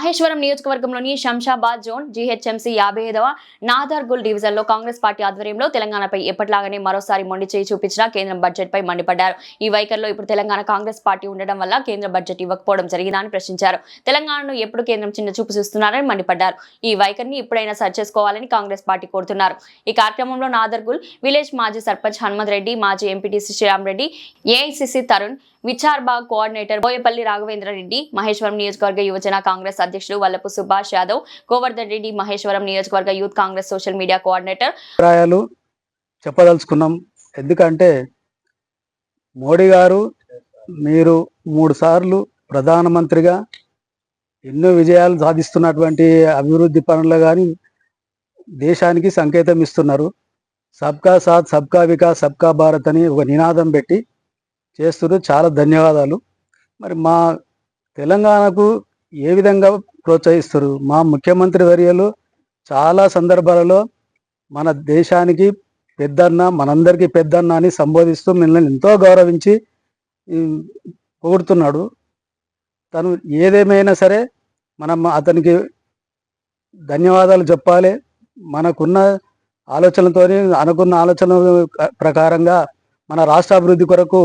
మహేశ్వరం నియోజకవర్గంలోని Shamshabad zone GHMC 55వ Nadargul డివిజన్లో Congress party ఆధ్వర్యంలో తెలంగాణపై ఎప్పటిలాగానే మరోసారి మొండి చేయి చూపించిన కేంద్రం బడ్జెట్పై మండిపడ్డారు. ఈ వైఖరిలో ఇప్పుడు తెలంగాణ కాంగ్రెస్ పార్టీ ఉండడం వల్ల కేంద్ర బడ్జెట్ ఇవ్వకపోవడం జరిగిందా అని ప్రశ్నించారు. తెలంగాణను ఎప్పుడు కేంద్రం చిన్న చూపు చూస్తున్నారని మండిపడ్డారు. ఈ వైఖరిని ఇప్పుడైనా సరిచేసుకోవాలని కాంగ్రెస్ పార్టీ కోరుతున్నారు. ఈ కార్యక్రమంలో నాదర్గుల్ విలేజ్ మాజీ సర్పంచ్ హనుమంత్ రెడ్డి, మాజీ MPTC Sriram Reddy, AICC Tarun, Vicharbagh coordinator Boyapalli Raghavendra Reddy, Maheshwaram నియోజకవర్గ యువజన కాంగ్రెస్ అధ్యక్షుడు వల్లపు సుభాష్ యాదవ్, గోవర్ధన్ రెడ్డి, మహేశ్వరం నియోజకవర్గ youth Congress social media coordinator చెప్పదలుచుకున్నాం. ఎందుకంటే మోడీ గారు మీరు 3 సార్లు ప్రధానమంత్రిగా ఎన్నో విజయాలు సాధిస్తున్నటువంటి అభివృద్ధి పనులు కానీ దేశానికి సంకేతం ఇస్తున్నారు. సబ్కా సాత్ సబ్కా వికాస్ సబ్కా భారత్ అని ఒక నినాదం పెట్టి చేస్తున్నారు. చాలా ధన్యవాదాలు. మరి మా తెలంగాణకు ఏ విధంగా ప్రోత్సహిస్తారు? మా ముఖ్యమంత్రి వర్యులు చాలా సందర్భాలలో మన దేశానికి పెద్దన్న, మనందరికీ పెద్దన్న అని సంబోధిస్తూ మిమ్మల్ని ఎంతో గౌరవించి పొగుడుతున్నాడు. తను ఏదేమైనా సరే మనం అతనికి ధన్యవాదాలు చెప్పాలి. మనకున్న ఆలోచనలతో అనుకున్న ఆలోచన ప్రకారంగా మన రాష్ట్ర అభివృద్ధి కొరకు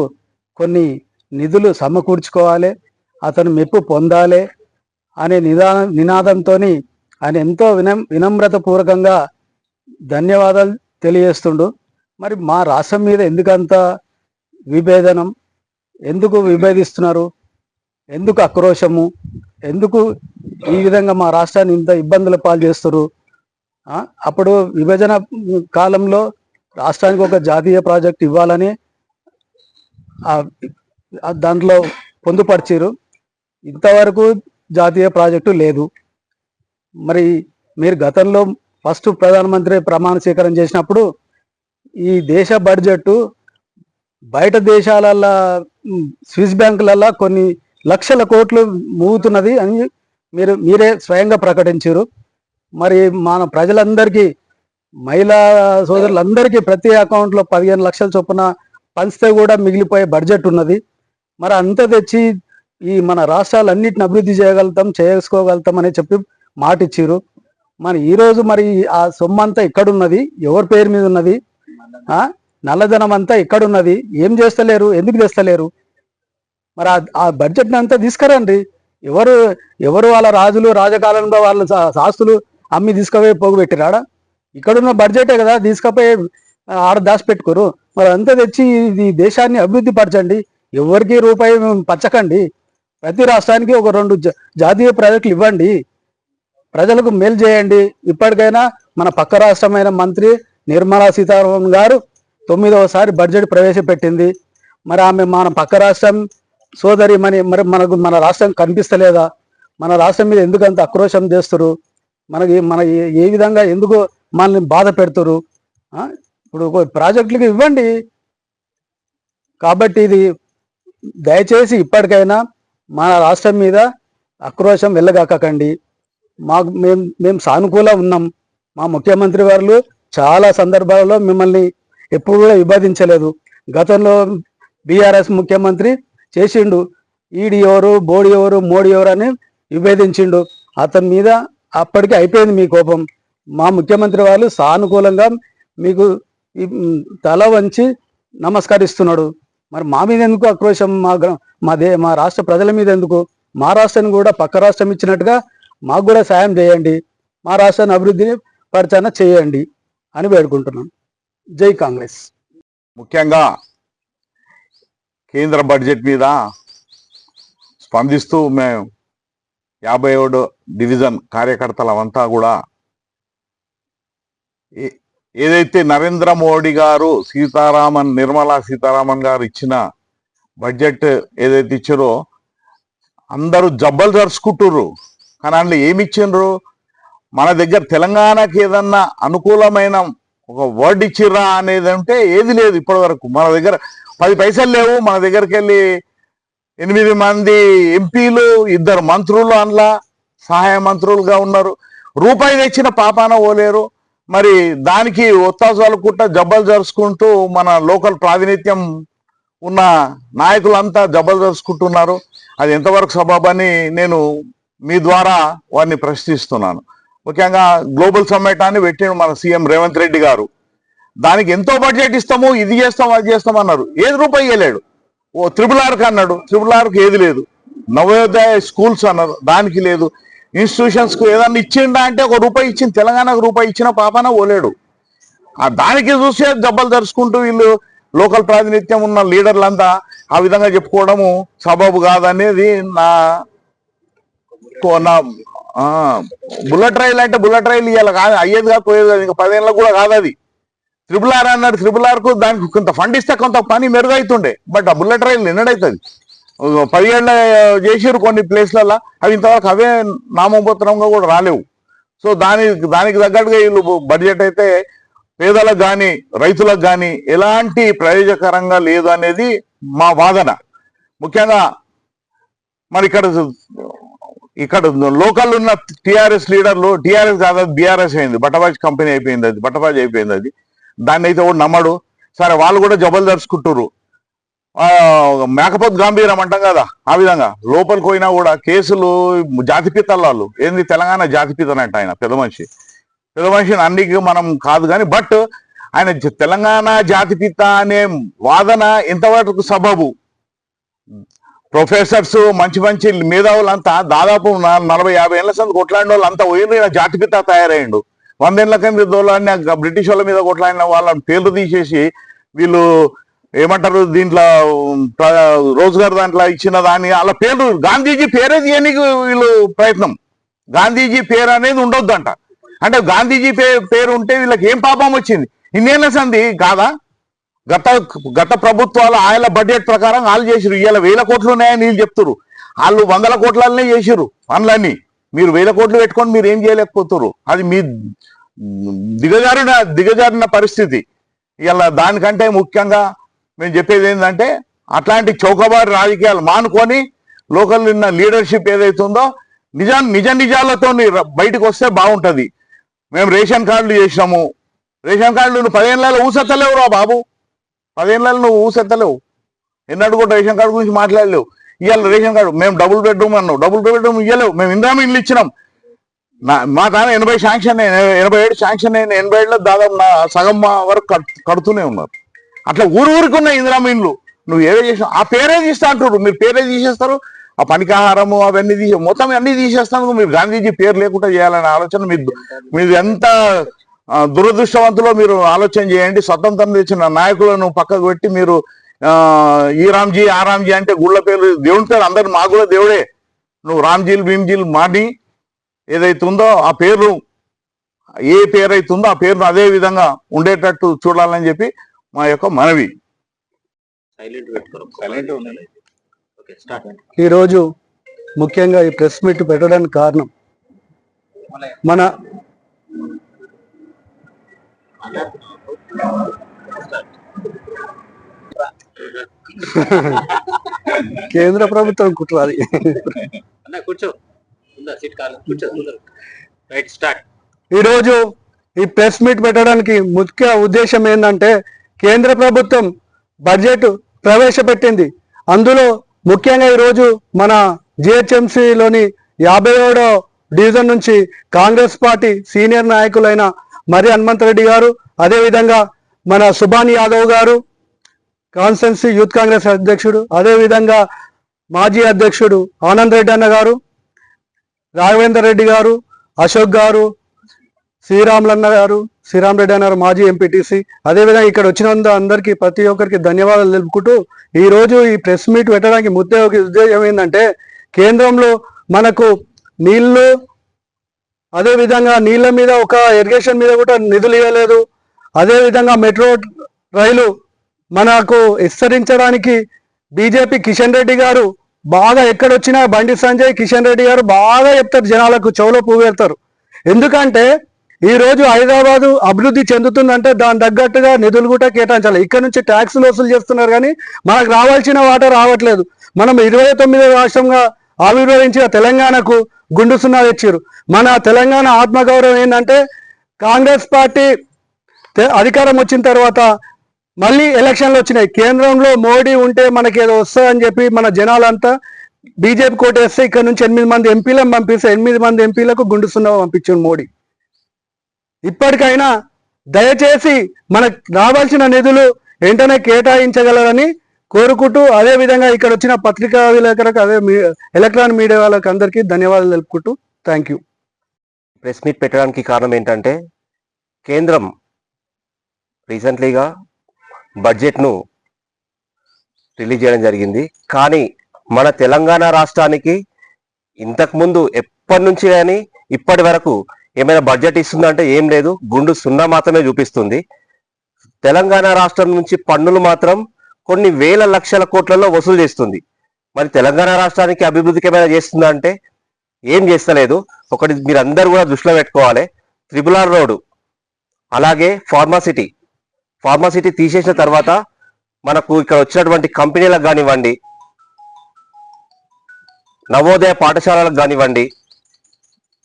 కొన్ని నిధులు సమకూర్చుకోవాలి, అతను మెప్పు పొందాలి అనే నినాదంతో ఆయన ఎంతో వినమ్రతపూర్వకంగా ధన్యవాదాలు తెలియజేస్తుండు. మరి మా రాష్ట్రం మీద ఎందుకంత విభేదనం? ఎందుకు విభేదిస్తున్నారు? ఎందుకు ఆక్రోశము? ఎందుకు ఈ విధంగా మా రాష్ట్రాన్ని ఇంత ఇబ్బందుల పాలు చేస్తారు? అప్పుడు విభజన కాలంలో రాష్ట్రానికి ఒక జాతీయ ప్రాజెక్ట్ ఇవ్వాలని దాంట్లో పొందుపరిచారు. ఇంతవరకు జాతీయ ప్రాజెక్టు లేదు. మరి మీరు గతంలో ఫస్ట్ ప్రధానమంత్రి ప్రమాణ స్వీకారం చేసినప్పుడు ఈ దేశ బడ్జెట్ బయట దేశాలల్లో స్విస్ బ్యాంకులలో కొన్ని లక్షల కోట్లు మూగుతున్నది అని మీరే స్వయంగా ప్రకటించారు. మరి మన ప్రజలందరికీ, మహిళా సోదరులందరికీ ప్రతి అకౌంట్లో 15 లక్షల చొప్పున పంచితే కూడా మిగిలిపోయే బడ్జెట్ ఉన్నది. మరి అంత తెచ్చి ఈ మన రాష్ట్రాలన్నిటిని అభివృద్ధి చేసుకోగలుగుతాం అని చెప్పి మాట ఇచ్చారు. మరి ఈరోజు మరి ఆ సొమ్ము అంతా ఎక్కడున్నది? ఎవరి పేరు మీద ఉన్నది? నల్లధనం అంతా ఎక్కడున్నది? ఏం చేస్తలేరు? ఎందుకు తెస్తలేరు? మరి ఆ బడ్జెట్ని అంతా తీసుకురండి. ఎవరు వాళ్ళ రాజులు రాజకాలంలో వాళ్ళ ఆస్తులు అమ్మి తీసుకుపోయి పోగుపెట్టిరాడా? ఇక్కడున్న బడ్జెటే కదా తీసుకుపోయి ఆడ దాచిపెట్టుకోరు. మరి అంతా తెచ్చి ఈ దేశాన్ని అభివృద్ధి పరచండి. ఎవరికి రూపాయి పచ్చకండి. ప్రతి రాష్ట్రానికి ఒక 2 జాతీయ ప్రాజెక్టులు ఇవ్వండి. ప్రజలకు మేలు చేయండి. ఇప్పటికైనా మన పక్క రాష్ట్రమైన మంత్రి నిర్మలా సీతారామన్ గారు 9వసారి బడ్జెట్ ప్రవేశపెట్టింది. మరి ఆమె మన పక్క రాష్ట్రం సోదరి మరి మన రాష్ట్రం కనిపిస్తలేదా? మన రాష్ట్రం మీద ఎందుకు అంత ఆక్రోశం చేస్తారు? మన ఏ విధంగా ఎందుకు మనల్ని బాధ పెడుతురు? ఇప్పుడు ప్రాజెక్టులకి ఇవ్వండి. కాబట్టి ఇది దయచేసి ఇప్పటికైనా మన రాష్ట్రం మీద ఆక్రోశం వెళ్ళగాకండి. మేము సానుకూలంగా ఉన్నాం. మా ముఖ్యమంత్రి వారు చాలా సందర్భాలలో మిమ్మల్ని ఎప్పుడు కూడా విభేదించలేదు. గతంలో బీఆర్ఎస్ ముఖ్యమంత్రి చేసిండు. ఈడి ఎవరు, బోడి ఎవరు, మోడీ ఎవరు అని విభేదించిండు. అతని మీద అప్పటికి అయిపోయింది మీ కోపం. మా ముఖ్యమంత్రి వాళ్ళు సానుకూలంగా మీకు తల వంచి నమస్కరిస్తున్నాడు. మరి మా మీద ఎందుకు ఆక్రోశం? మా రాష్ట్ర ప్రజల మీద ఎందుకు? మా రాష్ట్రాన్ని కూడా పక్క రాష్ట్రం ఇచ్చినట్టుగా మాకు కూడా సాయం చేయండి. మా రాష్ట్రాన్ని అభివృద్ధిని పరిచయం చేయండి అని వేడుకుంటున్నాం. జై కాంగ్రెస్. ముఖ్యంగా కేంద్ర బడ్జెట్ మీద స్పందిస్తూ మేము 57 డివిజన్ కార్యకర్తలమంతా కూడా ఏదైతే నరేంద్ర మోడీ గారు నిర్మలా సీతారామన్ గారు ఇచ్చిన బడ్జెట్ ఏదైతే ఇచ్చారో అందరూ జబ్బలు జరుచుకుంటుర్రు. కానీ అందులో ఏమి ఇచ్చిండ్రు? మన దగ్గర తెలంగాణకి ఏదన్నా అనుకూలమైన ఒక వర్డ్ ఇచ్చిర్రా అనేది అంటే ఏది లేదు. ఇప్పటి వరకు మన దగ్గర 10 పైసలు లేవు. మన దగ్గరికి వెళ్ళి 8 మంది ఎంపీలు, 2 మంత్రులు అందులో సహాయ మంత్రులుగా ఉన్నారు. రూపాయి తెచ్చిన పాపాన ఓలేరు. మరి దానికి ఒత్తాసాలు కుట్ట జబ్బలు జరుచుకుంటూ మన లోకల్ ప్రాతినిధ్యం ఉన్న నాయకులంతా జబ్బలు జరుచుకుంటున్నారు. అది ఎంతవరకు సబబని నేను మీ ద్వారా వారిని ప్రశ్నిస్తున్నాను. ముఖ్యంగా గ్లోబల్ సమ్మిట్ అని పెట్టిన మన సీఎం రేవంత్ రెడ్డి గారు, దానికి ఎంతో బడ్జెట్ ఇస్తాము, ఇది చేస్తాం అది చేస్తాం అన్నారు. ఏది రూపాయి ఇవ్వలేడు. ఓ RRRకి అన్నాడు, RRRకి ఏది లేదు. నవోదయ స్కూల్స్ అన్నారు, దానికి లేదు. ఇన్స్టిట్యూషన్స్ కు ఏదన్నా ఇచ్చిండా అంటే ₹1 ఇచ్చింది, తెలంగాణకు ₹1 ఇచ్చిన పాపన ఓలేడు. దానికి చూసే దెబ్బలు తెరుచుకుంటూ వీళ్ళు లోకల్ ప్రాతినిధ్యం ఉన్న లీడర్లంతా ఆ విధంగా చెప్పుకోవడము సబబు కాదనేది నా బుల్లెట్ రైల్ అంటే బుల్లెట్ రైల్ ఇవ్వాలి కాదు, అయ్యేది కాదు, పోయేది కాదు, ఇంకా 10 ఏళ్ళకు కూడా కాదు అది. RRR అన్నాడు, RRRకు దానికి కొంత ఫండ్ ఇస్తే కొంత పని మెరుగైతుండే. బట్ ఆ బుల్లెట్ రైలు నిన్నడైతుంది. 10 ఏళ్ళ చేసిరు కొన్ని ప్లేస్లలో, అవి ఇంతవరకు అవే నామోపత్రంగా కూడా రాలేవు. సో దానికి తగ్గట్టుగా వీళ్ళు బడ్జెట్ అయితే పేదలకు కానీ రైతులకు కానీ ఎలాంటి ప్రయోజకరంగా లేదు అనేది మా వాదన. ముఖ్యంగా మరి ఇక్కడ లోకల్ ఉన్న టిఆర్ఎస్ లీడర్లు, టిఆర్ఎస్ కాదు బీఆర్ఎస్ అయింది, బట్టబాజ్ కంపెనీ అయిపోయింది, అది బట్టబాజ్ అయిపోయింది. అది దాన్ని అయితే కూడా నమ్మడు. సరే వాళ్ళు కూడా జబ్బలు దరుచుకుంటారు. మేకపోతు గాంభీరం అంటాం కదా, ఆ విధంగా లోపలికి పోయినా కూడా కేసులు జాతిపితలు. ఏంది తెలంగాణ జాతిపితనంట ఆయన, పెద్ద మనిషిని అన్నికి మనం కాదు కానీ, బట్ ఆయన తెలంగాణ జాతిపిత అనే వాదన ఎంతవరకు సబబు? ప్రొఫెసర్స్ మంచి మేధావులంతా దాదాపు 40-50 ఏళ్ల సంది కొట్లాడిన వాళ్ళు అంతా పోయింది, ఈయన జాతిపిత తయారయ్యిండు. 100 ఏళ్ల కింద దోలాడిన బ్రిటిష్ వాళ్ళ మీద కొట్లాడిన వాళ్ళని పేర్లు తీసేసి వీళ్ళు ఏమంటారు, దీంట్లో రోజ్గార్ దాంట్లో ఇచ్చిన దాన్ని అలా పేర్లు, గాంధీజీ పేరే తీయడానికి వీళ్ళు ప్రయత్నం. గాంధీజీ పేరు అనేది ఉండొద్దంట. అంటే గాంధీజీ పేరు ఉంటే వీళ్ళకి ఏం పాపం వచ్చింది? ఇన్నేళ్ల సంది కాదా? గత ప్రభుత్వాలు ఆయన బడ్జెట్ ప్రకారం వాళ్ళు చేసిరు. ఇవాళ 1000 కోట్లు ఉన్నాయని వీళ్ళు చెప్తారు. వాళ్ళు 100 కోట్లనే చేసిరు పనులన్నీ. మీరు 1000 కోట్లు పెట్టుకొని మీరు ఏం చేయలేకపోతారు. అది మీ దిగజారిన పరిస్థితి. ఇవాళ దానికంటే ముఖ్యంగా మేము చెప్పేది ఏంటంటే, అట్లాంటి చౌకబారి రాజకీయాలు మానుకొని లోకల్ ఉన్న లీడర్షిప్ ఏదైతుందో నిజాలతో బయటకు వస్తే బాగుంటది. మేము రేషన్ కార్డులు చేసినాము. రేషన్ కార్డులు నువ్వు 10 ఏళ్ళలో ఊసెత్తలేవు రా బాబు, 10 ఏళ్ళలో నువ్వు ఊసెత్తలేవు. ఎన్నడూ కూడా రేషన్ కార్డు గురించి మాట్లాడలేవు. ఇవాళ రేషన్ కార్డు మేము డబుల్ బెడ్రూమ్ అన్నావు, డబుల్ బెడ్రూమ్ ఇవ్వలేవు. మేము ఇందిరా ఇల్లు ఇచ్చినాం. మా తాను 80 శాంక్షన్ అయిన, 87 శాంక్షన్ అయిన, 87లో దాదాపు సగం వరకు కడుతూనే ఉన్నారు. అట్లా ఊరికి ఉన్న ఇందిరా ఇండ్లు నువ్వు ఏవే చేసినావు, ఆ పేరే తీస్తా అంటారు. మీరు పేరే తీసేస్తారు. ఆ పనికాహారము అవన్నీ మొత్తం అన్ని తీసేస్తాను. మీరు గాంధీజీ పేరు లేకుండా చేయాలనే ఆలోచన మీరు ఎంత దురదృష్టవంతులో మీరు ఆలోచన చేయండి. స్వతంత్రం తెచ్చిన నాయకులను పక్కకు పెట్టి మీరు ఈ రామ్జీ ఆ రామ్జీ అంటే గుళ్ళ పేరు, దేవుని పేరు అందరు మా కూడా దేవుడే. నువ్వు రామ్జీలు భీమ్జీలు మాని ఏదైతుందో ఆ పేరు, ఏ పేరు అవుతుందో ఆ పేరును అదే విధంగా ఉండేటట్టు చూడాలని చెప్పి మా యొక్క మనవి. ఈరోజు ముఖ్యంగా ఈ ప్రెస్ మీట్ పెట్టడానికి కారణం మన కేంద్ర ప్రభుత్వం కుట్రాలి. ఈరోజు ఈ ప్రెస్ మీట్ పెట్టడానికి ముఖ్య ఉద్దేశం ఏంటంటే, కేంద్ర ప్రభుత్వం బడ్జెట్ ప్రవేశపెట్టింది. అందులో ముఖ్యంగా ఈరోజు మన జిహెచ్ఎంసీలోని 57వ డివిజన్ నుంచి కాంగ్రెస్ పార్టీ సీనియర్ నాయకులైన మరి హనుమంత్ రెడ్డి గారు, అదేవిధంగా మన సుభాన్ యాదవ్ గారు, కాన్స్టిట్యున్సీ యూత్ కాంగ్రెస్ అధ్యక్షుడు, అదేవిధంగా మాజీ అధ్యక్షుడు ఆనంద్ రెడ్డి అన్న గారు, రాఘవేందర్ రెడ్డి గారు, అశోక్ గారు, శ్రీరాములన్న గారు, శ్రీరామ్ రెడ్డి అన్నారు మాజీ ఎంపీటీసీ, అదేవిధంగా ఇక్కడ వచ్చిన అందరికీ ప్రతి ఒక్కరికి ధన్యవాదాలు తెలుపుకుంటూ ఈరోజు ఈ ప్రెస్ మీట్ పెట్టడానికి ముఖ్య ఉద్దేశం ఏంటంటే, కేంద్రంలో మనకు నీళ్లు, అదేవిధంగా నీళ్ల మీద ఒక ఇరిగేషన్ మీద కూడా నిధులు ఇవ్వలేదు. అదేవిధంగా మెట్రో రైలు మనకు విస్తరించడానికి బీజేపీ కిషన్ రెడ్డి గారు బాగా ఎక్కడొచ్చినా బండి సంజయ్ కిషన్ రెడ్డి గారు బాగా చెప్తారు, జనాలకు చెవులో పువ్వు పెడతారు. ఎందుకంటే ఈరోజు హైదరాబాదు అభివృద్ధి చెందుతుందంటే దాని తగ్గట్టుగా నిధులు కూడా కేటాయించాలి. ఇక్కడ నుంచి ట్యాక్సులు వసూలు చేస్తున్నారు కానీ మనకు రావాల్సిన వాటా రావట్లేదు. మనం 29వ రాష్ట్రంగా ఆవిర్భవించిన తెలంగాణకు గుండు సున్నా తెచ్చారు. మన తెలంగాణ ఆత్మగౌరవం ఏంటంటే, కాంగ్రెస్ పార్టీ అధికారం వచ్చిన తర్వాత మళ్ళీ ఎలక్షన్లు వచ్చినాయి. కేంద్రంలో మోడీ ఉంటే మనకి ఏదో వస్తుందని చెప్పి మన జనాలంతా బీజేపీ కోటేస్తే ఇక్కడ నుంచి 8 మంది ఎంపీలను పంపిస్తే 8 మంది ఎంపీలకు గుండు సున్నా పంపించాడు మోడీ. ఇప్పటికైనా దయచేసి మనకు రావాల్సిన నిధులు వెంటనే కేటాయించగలరని కోరుకుంటూ, అదే విధంగా ఇక్కడ వచ్చిన పత్రికా విలేకరులకు, అదే ఎలక్ట్రానిక్ మీడియా వాళ్ళకి అందరికీ ధన్యవాదాలు తెలుపుకుంటూ థ్యాంక్ యూ. ప్రెస్ మీట్ పెట్టడానికి కారణం ఏంటంటే, కేంద్రం రీసెంట్లీగా బడ్జెట్ను రిలీజ్ చేయడం జరిగింది. కానీ మన తెలంగాణ రాష్ట్రానికి ఇంతకుముందు ఎప్పటి నుంచి కానీ ఇప్పటి వరకు ఏమైనా బడ్జెట్ ఇస్తుందంటే ఏం లేదు, గుండు సున్నా మాత్రమే చూపిస్తుంది. తెలంగాణ రాష్ట్రం నుంచి పన్నులు మాత్రం కొన్ని వేల లక్షల కోట్లలో వసూలు చేస్తుంది. మరి తెలంగాణ రాష్ట్రానికి అభివృద్ధికి ఏమైనా చేస్తుందా అంటే ఏం చేస్తలేదు. ఒకటి మీరు అందరూ కూడా దృష్టిలో పెట్టుకోవాలి, RRR రోడ్డు, అలాగే ఫార్మాసిటీ తీసేసిన తర్వాత మనకు ఇక్కడ వచ్చినటువంటి కంపెనీలకు కానివ్వండి, నవోదయ పాఠశాలలకు కానివ్వండి,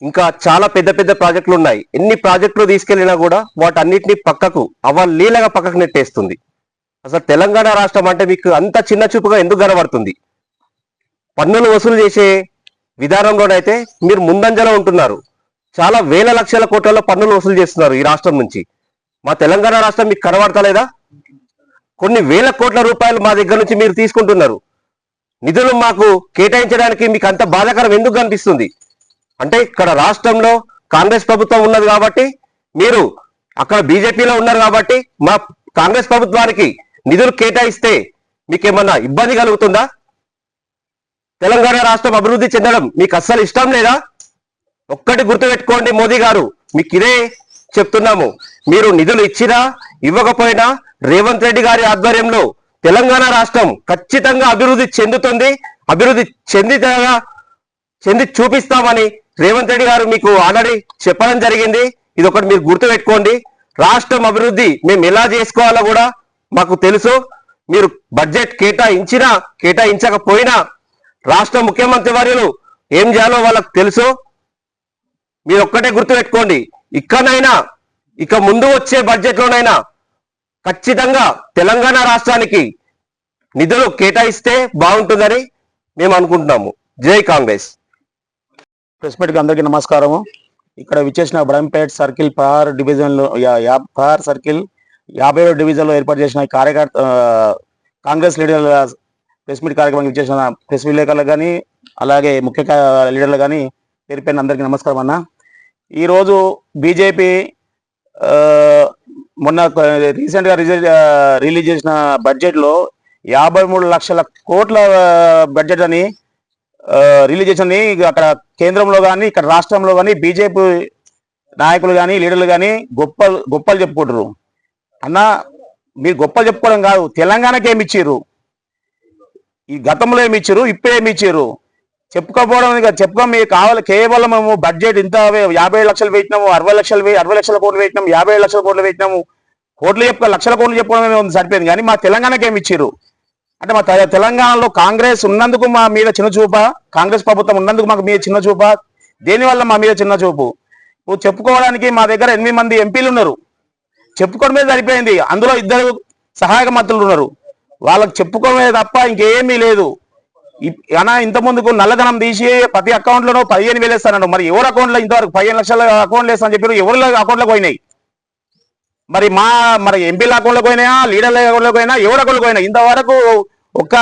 ఇంకా చాలా పెద్ద పెద్ద ప్రాజెక్టులు ఉన్నాయి. ఎన్ని ప్రాజెక్టులు తీసుకెళ్లినా కూడా వాటన్నిటిని అవలీలగా పక్కకు నెట్టేస్తుంది. అసలు తెలంగాణ రాష్ట్రం అంటే మీకు అంత చిన్న చూపుగా ఎందుకు కనబడుతుంది? పన్నులు వసూలు చేసే విధానంలోనైతే మీరు ముందంజలో ఉంటున్నారు. చాలా వేల లక్షల కోట్లలో పన్నులు వసూలు చేస్తున్నారు ఈ రాష్ట్రం నుంచి. మా తెలంగాణ రాష్ట్రం మీకు కనబడతలేదా? కొన్ని వేల కోట్ల రూపాయలు మా దగ్గర నుంచి మీరు తీసుకుంటున్నారు. నిధులు మాకు కేటాయించడానికి మీకు అంత బాధాకరం ఎందుకు కనిపిస్తుంది? అంటే ఇక్కడ రాష్ట్రంలో కాంగ్రెస్ ప్రభుత్వం ఉన్నది కాబట్టి, మీరు అక్కడ బీజేపీలో ఉన్నారు కాబట్టి, మా కాంగ్రెస్ ప్రభుత్వానికి నిధులు కేటాయిస్తే మీకేమన్నా ఇబ్బంది కలుగుతుందా? తెలంగాణ రాష్ట్రం అభివృద్ధి చెందడం మీకు అస్సలు ఇష్టం లేదా? ఒక్కటి గుర్తుపెట్టుకోండి మోదీ గారు, మీకు ఇదే చెప్తున్నాము. మీరు నిధులు ఇచ్చినా ఇవ్వకపోయినా రేవంత్ రెడ్డి గారి ఆధ్వర్యంలో తెలంగాణ రాష్ట్రం ఖచ్చితంగా అభివృద్ధి చెందుతుంది. అభివృద్ధి చెంది చూపిస్తామని రేవంత్ రెడ్డి గారు మీకు ఆల్రెడీ చెప్పడం జరిగింది. ఇది ఒకటి మీరు గుర్తుపెట్టుకోండి. రాష్ట్రం అభివృద్ధి మేము ఎలా చేసుకోవాలో కూడా మాకు తెలుసు. మీరు బడ్జెట్ కేటాయించినా కేటాయించకపోయినా రాష్ట్ర ముఖ్యమంత్రి వర్యులు ఏం చేయాలో వాళ్ళకు తెలుసు. మీరు ఒక్కటే గుర్తుపెట్టుకోండి, ఇక్కడైనా ఇక ముందు వచ్చే బడ్జెట్లోనైనా ఖచ్చితంగా తెలంగాణ రాష్ట్రానికి నిధులు కేటాయిస్తే బాగుంటుందని మేము అనుకుంటున్నాము. జై కాంగ్రెస్. ప్రెస్ మీట్కి అందరికీ నమస్కారము. ఇక్కడ విచ్చేసిన బ్రహ్ంపేట్ సర్కిల్ పహార్ డివిజన్లో పహార్ సర్కిల్ 57వ డివిజన్లో ఏర్పాటు చేసిన ఈ కాంగ్రెస్ లీడర్ల ప్రెస్ మీట్ కార్యక్రమానికి విచ్చేసిన ప్రెస్ విలేకరులకు కానీ అలాగే ముఖ్య లీడర్లు కానీ పేరు పేరున అందరికీ నమస్కారం అన్న. ఈరోజు బీజేపీ మొన్న రీసెంట్గా రిలీజ్ చేసిన బడ్జెట్లో 53 లక్షల కోట్ల బడ్జెట్ అని రిలీజ్ చేసింది. అక్కడ కేంద్రంలో కానీ ఇక్కడ రాష్ట్రంలో కానీ బీజేపీ నాయకులు కానీ లీడర్లు కానీ గొప్పలు చెప్పుకుంటారు. అన్న, మీరు గొప్పలు చెప్పుకోవడం కాదు, తెలంగాణకి ఏమి ఇచ్చారు, ఈ గతంలో ఏమి ఇచ్చారు, ఇప్పుడు ఏమి ఇచ్చారు చెప్పుకోకపోవడం. చెప్పుకో, మీకు కావాలి కేవలం మేము బడ్జెట్ ఇంత 50 లక్షలు పెట్టినాము, 60 లక్షల కోట్లు పెట్టినాము, 57 లక్షల కోట్లు పెట్టినాము, లక్షల కోట్లు చెప్పుకోవడం సరిపోయింది. కానీ మా తెలంగాణకి ఏమి ఇచ్చారు అంటే, మా తెలంగాణలో కాంగ్రెస్ ఉన్నందుకు మా మీద చిన్న చూప, కాంగ్రెస్ ప్రభుత్వం ఉన్నందుకు మాకు మీద చిన్న చూప, దేనివల్ల మా మీద చిన్న చూపు? చెప్పుకోవడానికి మా దగ్గర 8 మంది ఎంపీలు ఉన్నారు, చెప్పుకోవడం మీద సరిపోయింది. అందులో 2 సహాయక మంత్రులు ఉన్నారు, వాళ్ళకి చెప్పుకోవడమే తప్ప ఇంకేమీ లేదు. అనా ఇంత ముందుకు నల్లధనం తీసి ప్రతి అకౌంట్లోనూ 15,000 వేస్తాను. మరి ఎవరి అకౌంట్లో ఇంతవరకు 15 లక్షల అకౌంట్లు వేస్తా అని చెప్పారు, ఎవరి అకౌంట్లోకి పోయినాయి? మరి ఎంపీల అకౌంట్లోకి పోయినాయా, లీడర్ల అకౌంట్లోకి పోయినా, ఎవరి అకౌంట్లోకి పోయినా? ఇంతవరకు ఒక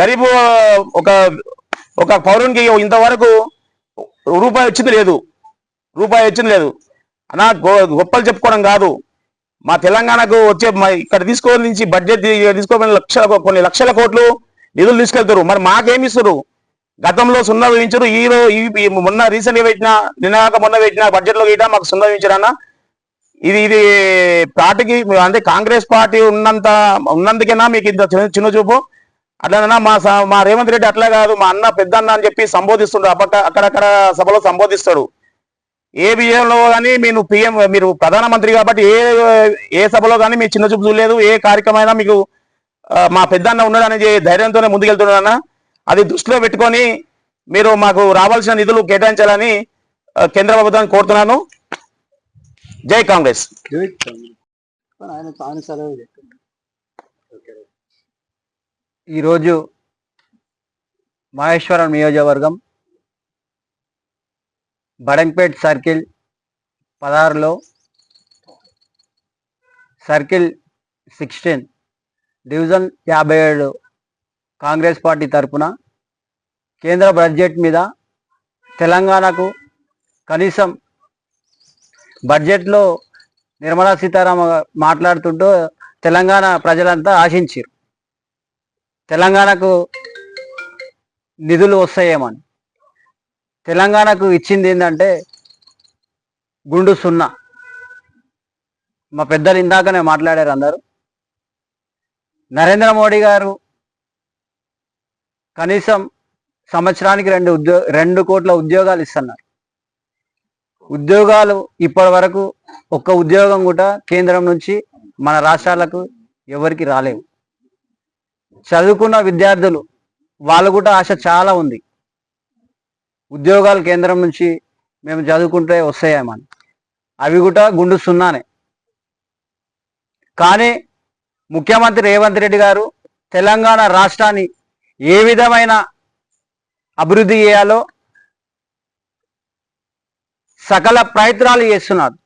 గరీబు ఒక పౌరునికి ఇంతవరకు రూపాయి వచ్చింది లేదు. అనా గొప్పలు చెప్పుకోవడం కాదు. మా తెలంగాణకు వచ్చే ఇక్కడ నుంచి బడ్జెట్ తీసుకోవడం కొన్ని లక్షల కోట్లు నిధులు తీసుకెళ్తారు. మరి మాకేమి ఇస్తారు? గతంలో సున్నా వేయించారు, మొన్న రీసెంట్గా మొన్న పెట్టిన బడ్జెట్లో గీట మాకు సున్నా వేయించారన్న. ఇది పార్టీకి అంటే కాంగ్రెస్ పార్టీ ఉన్నందుకేనా మీకు ఇంత చిన్న చూపు? అట్లనన్నా మా రేవంత్ రెడ్డి అట్లా కాదు, మా అన్న పెద్ద అన్న అని చెప్పి సంబోధిస్తుండ్రు, అక్కడక్కడ సభలో సంబోధిస్తాడు. ఏ విజయంలో కానీ మీరు ప్రధానమంత్రి కాబట్టి ఏ సభలో కానీ మీ చిన్న చూపు చూడలేదు. ఏ కార్యక్రమం మీకు మా పెద్దన్న ఉన్నాడని ధైర్యంతోనే ముందుకెళ్తున్నాడన్న. అది దృష్టిలో పెట్టుకొని మీరు మాకు రావాల్సిన నిధులు కేటాయించాలని కేంద్ర ప్రభుత్వాన్ని కోరుతున్నాను. జై కాంగ్రెస్. ఈరోజు మహేశ్వరం నియోజకవర్గం బడంపేట్ సర్కిల్ 16లో సర్కిల్ 16 డివిజన్ 57 కాంగ్రెస్ పార్టీ తరపున కేంద్ర బడ్జెట్ మీద తెలంగాణకు కనీసం బడ్జెట్లో నిర్మలా సీతారామన్ మాట్లాడుతుంటూ తెలంగాణ ప్రజలంతా ఆశించారు తెలంగాణకు నిధులు వస్తాయేమని. తెలంగాణకు ఇచ్చింది ఏంటంటే గుండు సున్నా. మా పెద్దలు ఇందాకనే మాట్లాడారు అందరూ. నరేంద్ర మోడీ గారు కనీసం సంవత్సరానికి 2 కోట్ల ఉద్యోగాలు ఇస్తున్నారు. ఉద్యోగాలు ఇప్పటి వరకు ఒక్క ఉద్యోగం కూడా కేంద్రం నుంచి మన రాష్ట్రాలకు ఎవరికి రాలేవు. చదువుకున్న విద్యార్థులు వాళ్ళు కూడా ఆశ చాలా ఉంది, ఉద్యోగాలు కేంద్రం నుంచి మేము చదువుకుంటే వస్తాయేమని. అవి కూడా గుండు సున్నానే. కానీ ముఖ్యమంత్రి రేవంత్ రెడ్డి గారు తెలంగాణ రాష్ట్రాన్ని ఏ విధమైన అభివృద్ధి చేయాలో సకల ప్రయత్నాలు చేస్తున్నారు.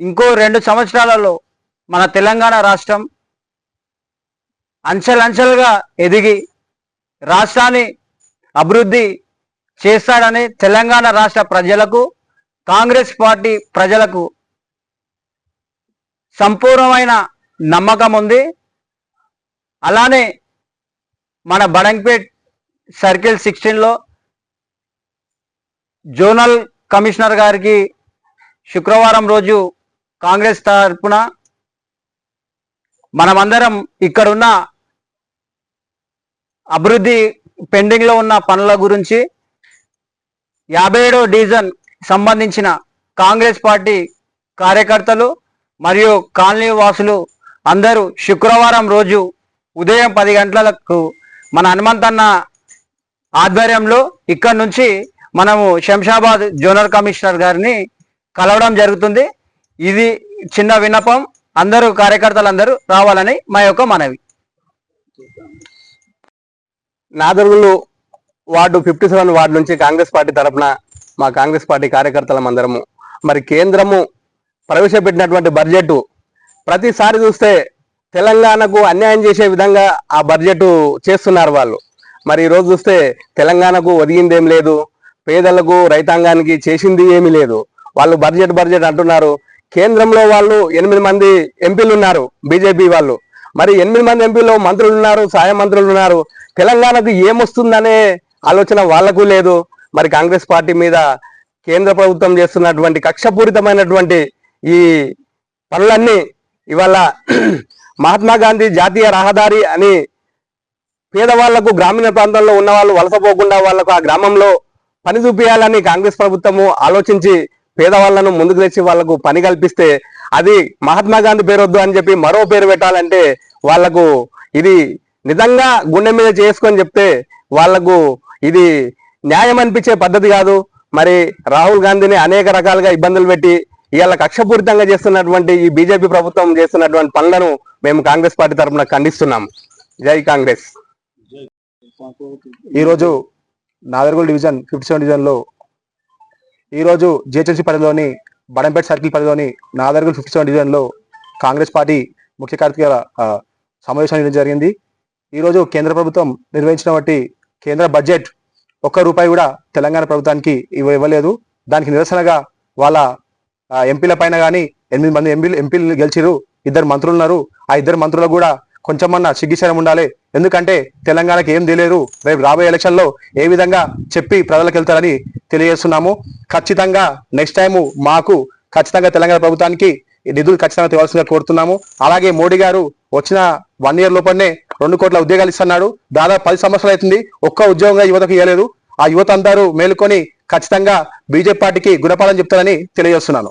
ఇంకో 2 సంవత్సరాలలో మన తెలంగాణ రాష్ట్రం అంచెలంచెలుగా ఎదిగి రాష్ట్రాన్ని అభివృద్ధి చేస్తాడని తెలంగాణ రాష్ట్ర ప్రజలకు, కాంగ్రెస్ పార్టీ ప్రజలకు సంపూర్ణమైన నమ్మకం ఉంది. అలానే మన బడంపేట్ సర్కిల్ 16లో జోనల్ కమిషనర్ గారికి శుక్రవారం రోజు కాంగ్రెస్ తరపున మనమందరం ఇక్కడున్న అభివృద్ధి పెండింగ్లో ఉన్న పనుల గురించి 57వ డివిజన్ సంబంధించిన కాంగ్రెస్ పార్టీ కార్యకర్తలు మరియు కాలనీ వాసులు అందరూ శుక్రవారం రోజు ఉదయం 10 గంటలకు మన హనుమంతన్న ఆధ్వర్యంలో ఇక్కడ నుంచి మనము శంషాబాద్ జోనల్ కమిషనర్ గారిని కలవడం జరుగుతుంది. ఇది చిన్న విన్నపం, అందరూ కార్యకర్తలందరూ రావాలని మా యొక్క మనవి. నాదర్గులు వార్డు 57 వార్డు నుంచి కాంగ్రెస్ పార్టీ తరఫున మా కాంగ్రెస్ పార్టీ కార్యకర్తలం అందరము మరి కేంద్రము ప్రవేశపెట్టినటువంటి బడ్జెట్ ప్రతిసారి చూస్తే తెలంగాణకు అన్యాయం చేసే విధంగా ఆ బడ్జెట్ చేస్తున్నారు వాళ్ళు. మరి ఈరోజు చూస్తే తెలంగాణకు ఒదిగిందేం లేదు, పేదలకు రైతాంగానికి చేసింది ఏమీ లేదు. వాళ్ళు బడ్జెట్ అంటున్నారు. కేంద్రంలో వాళ్ళు 8 మంది ఎంపీలు ఉన్నారు బీజేపీ వాళ్ళు. మరి 8 మంది ఎంపీలో మంత్రులు ఉన్నారు, సహాయ మంత్రులు ఉన్నారు. తెలంగాణకు ఏమొస్తుందనే ఆలోచన వాళ్లకు లేదు. మరి కాంగ్రెస్ పార్టీ మీద కేంద్ర ప్రభుత్వం చేస్తున్నటువంటి కక్షపూరితమైనటువంటి ఈ పనులన్నీ ఇవాళ మహాత్మా గాంధీ జాతీయ రహదారి అని పేదవాళ్లకు, గ్రామీణ ప్రాంతాల్లో ఉన్న వాళ్ళు వలసపోకుండా వాళ్లకు ఆ గ్రామంలో పని చూపించాలని కాంగ్రెస్ ప్రభుత్వము ఆలోచించి పేదవాళ్లను ముందుకు తెచ్చి వాళ్లకు పని కల్పిస్తే అది మహాత్మా గాంధీ పేరు వద్దు అని చెప్పి మరో పేరు పెట్టాలంటే వాళ్లకు ఇది నిజంగా గుండె మీద చేసుకొని చెప్తే వాళ్లకు ఇది న్యాయం అనిపించే పద్ధతి కాదు. మరి రాహుల్ గాంధీని అనేక రకాలుగా ఇబ్బందులు పెట్టి ఇవాళ కక్షపూరితంగా చేస్తున్నటువంటి ఈ బీజేపీ ప్రభుత్వం చేస్తున్నటువంటి పనులను మేము కాంగ్రెస్ పార్టీ తరఫున ఖండిస్తున్నాము. జై కాంగ్రెస్. ఈరోజు నాదర్గుల్ డివిజన్ 57 డివిజన్లో ఈరోజు జిహెచ్ఎంసీ పరిధిలోని బడంపేట్ సర్కిల్ పరిధిలోని నాదర్గుల్ 57 డివిజన్లో కాంగ్రెస్ పార్టీ ముఖ్య కార్యకర్తల సమావేశం నిర్వహించడం జరిగింది. ఈరోజు కేంద్ర ప్రభుత్వం నిర్వహించినటువంటి కేంద్ర బడ్జెట్ ₹1 కూడా తెలంగాణ ప్రభుత్వానికి ఇవ్వలేదు. దానికి నిరసనగా వాళ్ళ ఎంపీల పైన కానీ 8 మంది ఎంపీలు గెలిచిరు, 2 మంత్రులు ఉన్నారు. ఆ 2 మంత్రులకు కూడా కొంచెమన్నా సిగ్గుశరం ఉండాలి. ఎందుకంటే తెలంగాణకి ఏం తెలియదు, రేపు రాబోయే ఎలక్షన్ లో ఏ విధంగా చెప్పి ప్రజలకు వెళ్తారని తెలియజేస్తున్నాము. ఖచ్చితంగా నెక్స్ట్ టైం మాకు ఖచ్చితంగా తెలంగాణ ప్రభుత్వానికి నిధులు ఖచ్చితంగా తేవాల్సిందిగా కోరుతున్నాము. అలాగే మోడీ గారు వచ్చిన 1 ఇయర్ లోపలనే 2 కోట్ల ఉద్యోగాలు ఇస్తున్నాడు. దాదాపు 10 సంవత్సరాలు అవుతుంది, ఒక్క ఉద్యోగంగా యువతకు ఇవ్వలేదు. ఆ యువత అందరూ మేలుకొని ఖచ్చితంగా బీజేపీ పార్టీకి గుణపాఠం చెప్తారని తెలియజేస్తున్నాను.